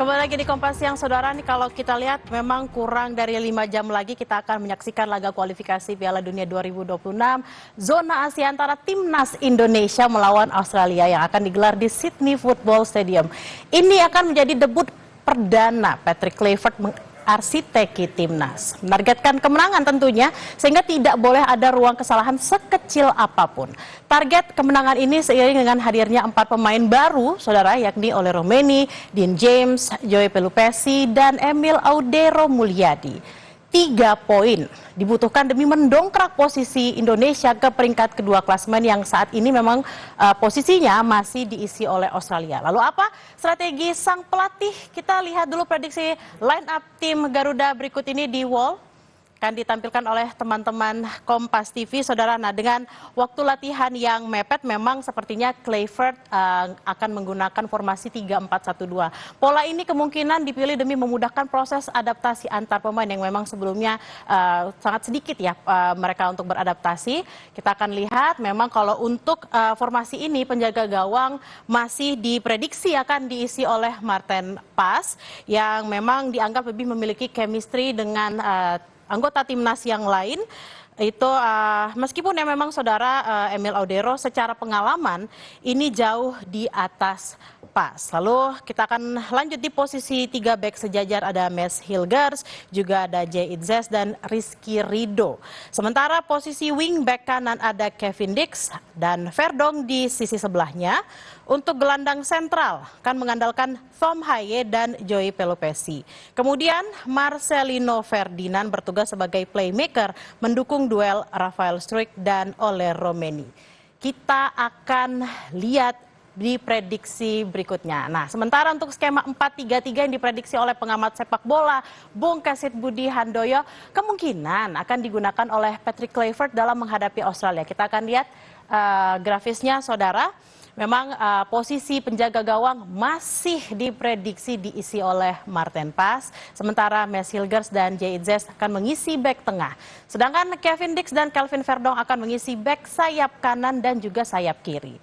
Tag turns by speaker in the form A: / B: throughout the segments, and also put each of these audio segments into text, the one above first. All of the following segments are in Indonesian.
A: Kembali lagi di Kompas Siang, Saudara. Nih kalau kita lihat memang kurang dari 5 jam lagi kita akan menyaksikan laga kualifikasi Piala Dunia 2026 zona Asia antara Timnas Indonesia melawan Australia yang akan digelar di Sydney Football Stadium. Ini akan menjadi debut perdana Patrick Kluivert mengarsiteki Timnas. Menargetkan kemenangan tentunya sehingga tidak boleh ada ruang kesalahan sekecil apapun. Target kemenangan ini seiring dengan hadirnya 4 pemain baru, Saudara, yakni Ole Roemeny, Dean James, Joey Pelupessy, dan Emil Audero Mulyadi. 3 poin dibutuhkan demi mendongkrak posisi Indonesia ke peringkat kedua klasemen yang saat ini memang posisinya masih diisi oleh Australia. Lalu apa strategi sang pelatih? Kita lihat dulu prediksi line up tim Garuda berikut ini di wall. Akan ditampilkan oleh teman-teman Kompas TV, Saudara. Nah, dengan waktu latihan yang mepet, memang sepertinya Kluivert akan menggunakan formasi 3-4-1-2. Pola ini kemungkinan dipilih demi memudahkan proses adaptasi antar pemain yang memang sebelumnya sangat sedikit ya mereka untuk beradaptasi. Kita akan lihat memang kalau untuk formasi ini penjaga gawang masih diprediksi akan diisi oleh Maarten Paes yang memang dianggap lebih memiliki chemistry dengan anggota timnas yang lain. Itu meskipun ya memang Saudara Emil Audero secara pengalaman ini jauh di atas Paes. Lalu kita akan lanjut di posisi 3 bek sejajar, ada Mads Hilgers, juga ada Jay Itzes dan Rizky Ridho. Sementara posisi wing back kanan ada Kevin Dix dan Verdong di sisi sebelahnya. Untuk gelandang sentral kan mengandalkan Tom Haye dan Joey Pelupessy. Kemudian Marcelino Ferdinand bertugas sebagai playmaker mendukung duel Rafael Struijk dan Ole Roemeny. Kita akan lihat di prediksi berikutnya. Nah, sementara untuk skema 4-3-3 yang diprediksi oleh pengamat sepak bola Bung Kesit Budi Handoyo kemungkinan akan digunakan oleh Patrick Kluivert dalam menghadapi Australia. Kita akan lihat grafisnya, Saudara. Memang posisi penjaga gawang masih diprediksi diisi oleh Maarten Paes, sementara Mads Hilgers dan Jay Itzes akan mengisi bek tengah. Sedangkan Kevin Dix dan Kelvin Verdong akan mengisi bek sayap kanan dan juga sayap kiri.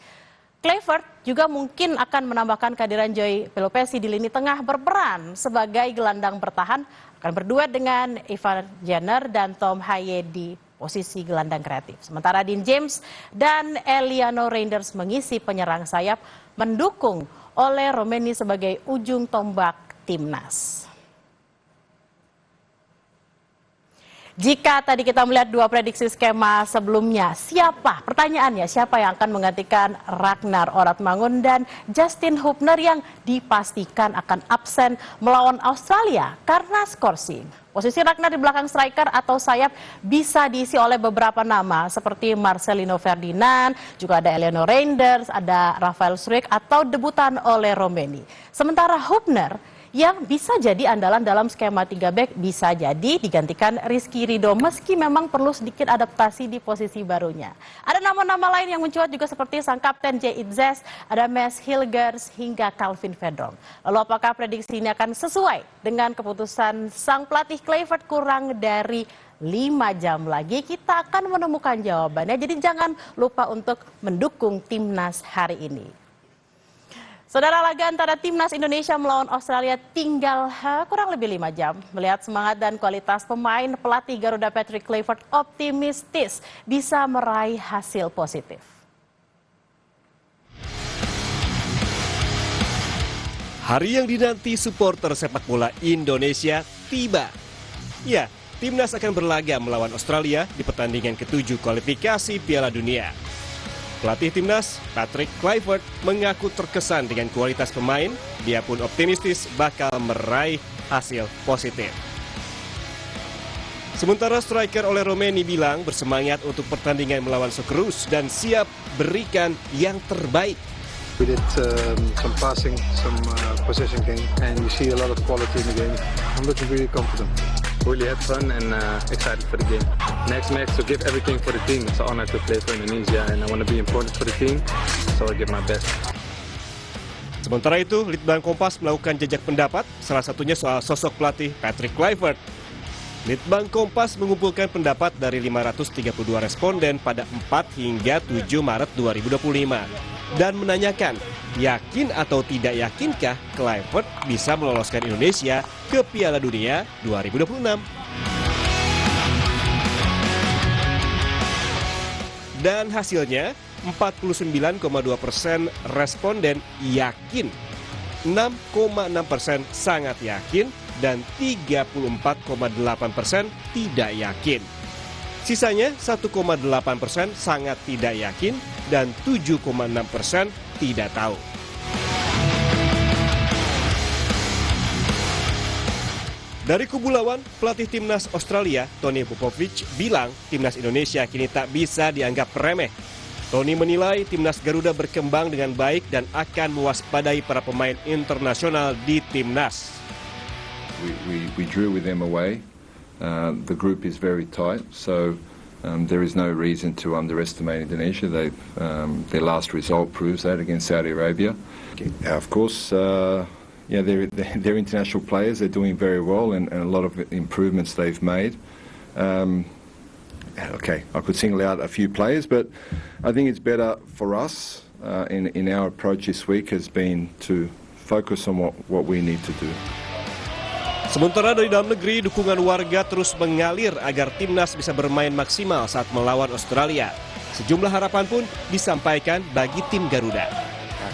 A: Kluivert juga mungkin akan menambahkan kehadiran Joey Pelupessy di lini tengah berperan sebagai gelandang bertahan, akan berduet dengan Ivan Jenner dan Tom Haye di posisi gelandang kreatif. Sementara Dean James dan Eliano Reinders mengisi penyerang sayap mendukung Ole Roemeny sebagai ujung tombak timnas. Jika tadi kita melihat 2 prediksi skema sebelumnya, pertanyaannya siapa yang akan menggantikan Ragnar Oratmangun dan Justin Hubner yang dipastikan akan absen melawan Australia karena skorsing? Posisi Ragnar di belakang striker atau sayap bisa diisi oleh beberapa nama seperti Marcelino Ferdinand, juga ada Eliano Reinders, ada Rafael Struijk atau debutan Ole Roemeny. Sementara Hubner yang bisa jadi andalan dalam skema 3 bek bisa jadi digantikan Rizky Ridho meski memang perlu sedikit adaptasi di posisi barunya. Ada nama-nama lain yang mencuat juga seperti sang kapten Jay Itzes, ada Mads Hilgers hingga Kelvin Verdong. Lalu apakah prediksi ini akan sesuai dengan keputusan sang pelatih Kluivert? Kurang dari 5 jam lagi kita akan menemukan jawabannya. Jadi jangan lupa untuk mendukung timnas hari ini. Saudara, laga antara Timnas Indonesia melawan Australia tinggal kurang lebih 5 jam. Melihat semangat dan kualitas pemain, pelatih Garuda Patrick Kluivert optimistis bisa meraih hasil positif.
B: Hari yang dinanti supporter sepak bola Indonesia tiba. Ya, Timnas akan berlaga melawan Australia di pertandingan ke-7 kualifikasi Piala Dunia. Pelatih Timnas, Patrick Kluivert, mengaku terkesan dengan kualitas pemain. Dia pun optimistis bakal meraih hasil positif. Sementara striker Ole Roemeny bilang bersemangat untuk pertandingan melawan Socceroos dan siap berikan yang terbaik.
C: We did some passing, some possession game, and you see a lot of quality in the game. I'm looking really confident.
D: Really had fun and excited for the game. Next match, to give everything for the team. It's an honor to play for Indonesia and I want to be important for the team, so I give my best.
B: Sementara itu, Litbang Kompas melakukan jejak pendapat, salah satunya soal sosok pelatih Patrick Kluivert. Litbang Kompas mengumpulkan pendapat dari 532 responden pada 4 hingga 7 Maret 2025. dan menanyakan, yakin atau tidak yakinkah Kluivert bisa meloloskan Indonesia ke Piala Dunia 2026? Dan hasilnya, 49,2% responden yakin, 6,6% sangat yakin, dan 34,8% tidak yakin. Sisanya 1,8% sangat tidak yakin dan 7,6% tidak tahu. Dari kubu lawan, pelatih timnas Australia, Tony Popovic, bilang timnas Indonesia kini tak bisa dianggap remeh. Tony menilai timnas Garuda berkembang dengan baik dan akan mewaspadai para pemain internasional di timnas.
E: We drew with them away. The group is very tight, so there is no reason to underestimate Indonesia. Their last result proves that against Saudi Arabia. Of course, they're international players. They're doing very well, and a lot of improvements they've made. Okay, I could single out a few players, but I think it's better for us in our approach this week has been to focus on what we need to do.
B: Sementara dari dalam negeri, dukungan warga terus mengalir agar timnas bisa bermain maksimal saat melawan Australia. Sejumlah harapan pun disampaikan bagi tim Garuda.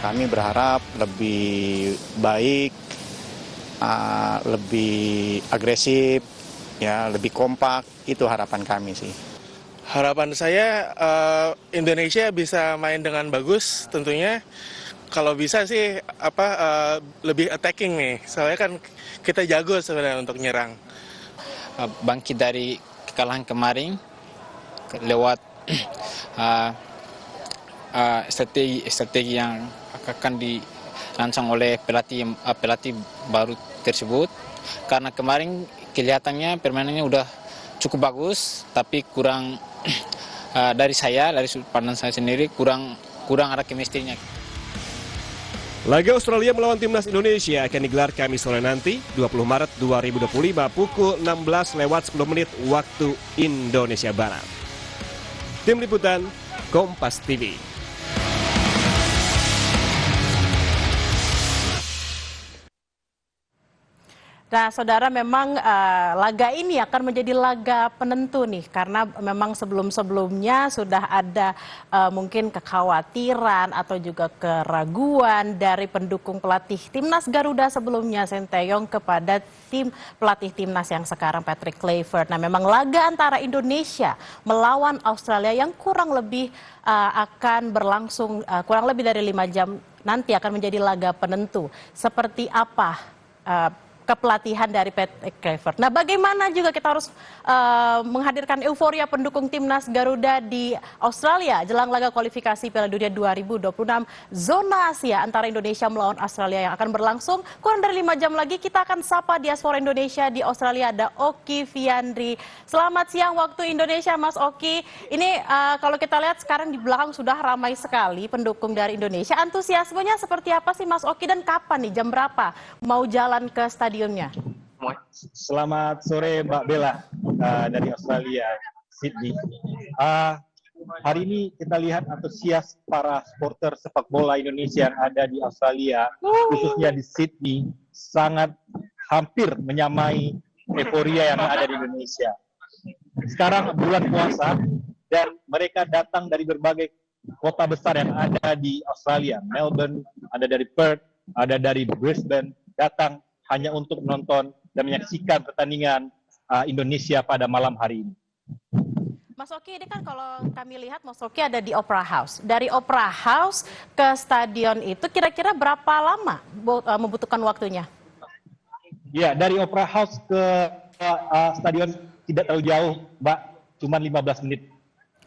F: Kami berharap lebih baik, lebih agresif, ya lebih kompak. Itu harapan kami sih.
G: Harapan saya Indonesia bisa main dengan bagus tentunya. Kalau bisa sih lebih attacking nih. Soalnya kan kita jago sebenarnya untuk nyerang.
H: Bangkit dari kekalahan kemarin lewat strategi yang akan dirancang oleh pelatih baru tersebut. Karena kemarin kelihatannya permainannya udah cukup bagus, tapi kurang dari sudut pandang saya sendiri kurang ada chemistry-nya.
B: Laga Australia melawan timnas Indonesia akan digelar Kamis sore nanti, 20 Maret 2025 pukul 16:10 waktu Indonesia Barat. Tim Liputan, Kompas TV.
A: Nah, saudara, memang laga ini akan menjadi laga penentu nih, karena memang sebelum-sebelumnya sudah ada mungkin kekhawatiran atau juga keraguan dari pendukung pelatih timnas Garuda sebelumnya, Sinteyong, kepada pelatih timnas yang sekarang, Patrick Kluivert. Nah, memang laga antara Indonesia melawan Australia yang kurang lebih akan berlangsung kurang lebih dari 5 jam nanti akan menjadi laga penentu. Seperti apa kepelatihan dari Patrick Kluivert. Nah, bagaimana juga kita harus menghadirkan euforia pendukung timnas Garuda di Australia jelang laga kualifikasi Piala Dunia 2026 zona Asia antara Indonesia melawan Australia yang akan berlangsung kurang dari 5 jam lagi. Kita akan sapa diaspora Indonesia di Australia, ada Oki Fiandri. Selamat siang waktu Indonesia, Mas Oki. Ini kalau kita lihat sekarang di belakang sudah ramai sekali pendukung dari Indonesia. Antusiasmenya seperti apa sih, Mas Oki, dan kapan nih, jam berapa mau jalan ke stadionnya?
I: Selamat sore Mbak Bella dari Australia, Sydney. Hari ini kita lihat antusias para supporter sepak bola Indonesia yang ada di Australia, khususnya di Sydney, sangat hampir menyamai euforia yang ada di Indonesia. Sekarang bulan puasa dan mereka datang dari berbagai kota besar yang ada di Australia, Melbourne, ada dari Perth, ada dari Brisbane, datang hanya untuk menonton dan menyaksikan pertandingan Indonesia pada malam hari ini.
A: Mas Oki, ini kan kalau kami lihat Mas Oki ada di Opera House. Dari Opera House ke stadion itu kira-kira berapa lama membutuhkan waktunya?
I: Ya, dari Opera House ke stadion tidak terlalu jauh, Mbak, cuma 15 menit.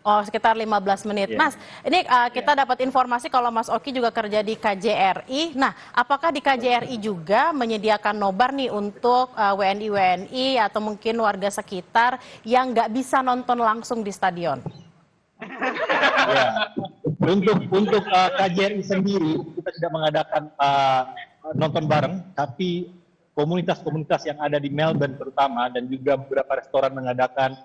A: Oh, sekitar 15 menit. Yeah. Mas, ini kita dapat informasi kalau Mas Oki juga kerja di KJRI. Nah, apakah di KJRI juga menyediakan nobar nih untuk WNI atau mungkin warga sekitar yang nggak bisa nonton langsung di stadion?
I: Ya, untuk KJRI sendiri kita tidak mengadakan nonton bareng, tapi komunitas-komunitas yang ada di Melbourne terutama dan juga beberapa restoran mengadakan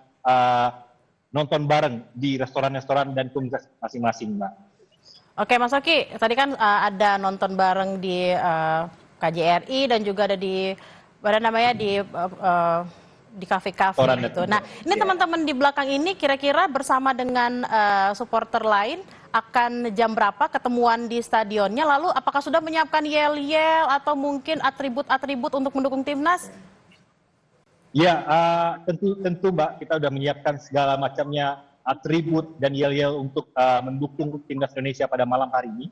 I: nonton bareng di restoran-restoran dan komunitas masing-masing, Mbak.
A: Oke, Mas Oki, tadi kan ada nonton bareng di KJRI dan juga ada di mana namanya di kafe-kafe
I: Restoran
A: gitu.
I: itu.
A: Nah, ini teman-teman di belakang ini kira-kira bersama dengan supporter lain akan jam berapa ketemuan di stadionnya? Lalu apakah sudah menyiapkan yel-yel atau mungkin atribut-atribut untuk mendukung timnas?
I: Ya, tentu Mbak, kita sudah menyiapkan segala macamnya atribut dan yel-yel untuk mendukung timnas Indonesia pada malam hari ini.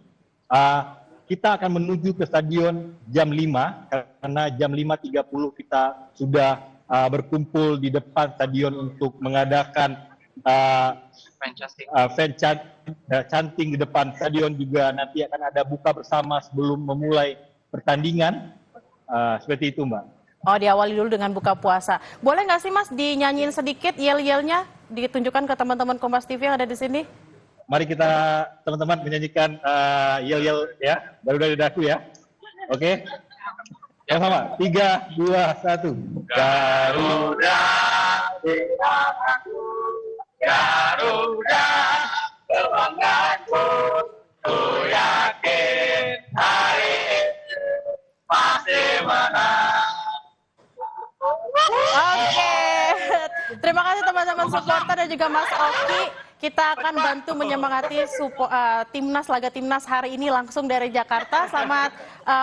I: Kita akan menuju ke stadion jam 5, karena jam 5.30 kita sudah berkumpul di depan stadion untuk mengadakan fan chanting di depan stadion. Juga nanti akan ada buka bersama sebelum memulai pertandingan. Seperti itu, Mbak.
A: Oh, diawali dulu dengan buka puasa. Boleh nggak sih Mas dinyanyiin sedikit yel-yelnya, ditunjukkan ke teman-teman Kompas TV yang ada di sini?
I: Mari kita teman-teman menyanyikan yel-yel ya, Garuda di daku ya. Oke? Sama-sama, 3, 2, 1. Garuda di daku, Garuda kebanggaanku, ku yakin hari ini pasti menang.
A: Oke, terima kasih teman-teman supporter dan juga Mas Oki. Kita akan bantu menyemangati laga timnas hari ini langsung dari Jakarta. Selamat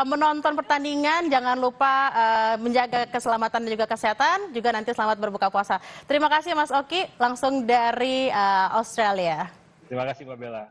A: menonton pertandingan. Jangan lupa menjaga keselamatan dan juga kesehatan. Juga nanti selamat berbuka puasa. Terima kasih Mas Oki, langsung dari Australia.
I: Terima kasih Mbak Bella.